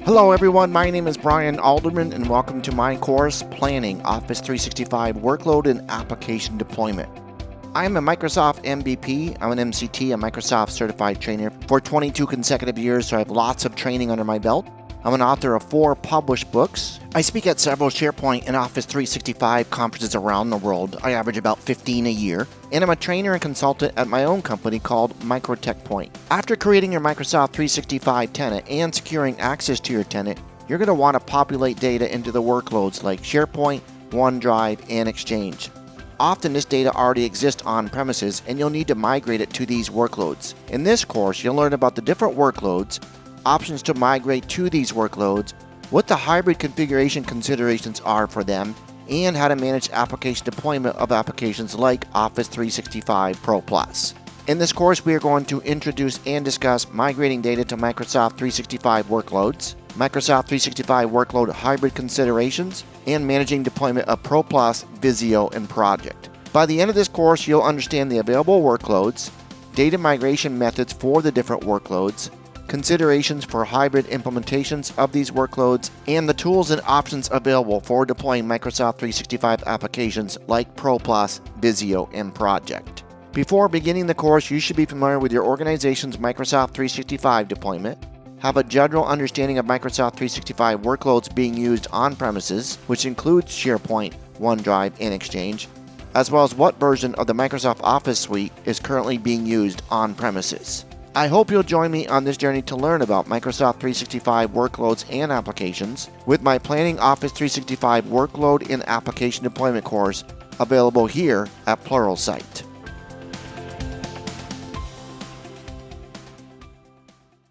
Hello everyone, my name is Brian Alderman and welcome to my course, Planning Office 365 Workload and Application Deployment. I am a Microsoft MVP, I'm an MCT, a Microsoft Certified Trainer for 22 consecutive years, so I have lots of training under my belt. I'm an author of 4 published books. I speak at several SharePoint and Office 365 conferences around the world. I average about 15 a year. And I'm a trainer and consultant at my own company called MicroTechPoint. After creating your Microsoft 365 tenant and securing access to your tenant, you're going to want to populate data into the workloads like SharePoint, OneDrive, and Exchange. Often this data already exists on premises and you'll need to migrate it to these workloads. In this course, you'll learn about the different workloads, options to migrate to these workloads, what the hybrid configuration considerations are for them, and how to manage application deployment of applications like Office 365 ProPlus. In this course, we are going to introduce and discuss migrating data to Microsoft 365 workloads, Microsoft 365 workload hybrid considerations, and managing deployment of ProPlus, Visio, and Project. By the end of this course, you'll understand the available workloads, data migration methods for the different workloads, considerations for hybrid implementations of these workloads, and the tools and options available for deploying Microsoft 365 applications like ProPlus, Visio, and Project. Before beginning the course, you should be familiar with your organization's Microsoft 365 deployment, have a general understanding of Microsoft 365 workloads being used on premises, which includes SharePoint, OneDrive, and Exchange, as well as what version of the Microsoft Office suite is currently being used on premises. I hope you'll join me on this journey to learn about Microsoft 365 workloads and applications with my Planning Office 365 Workload and Application Deployment course available here at Pluralsight.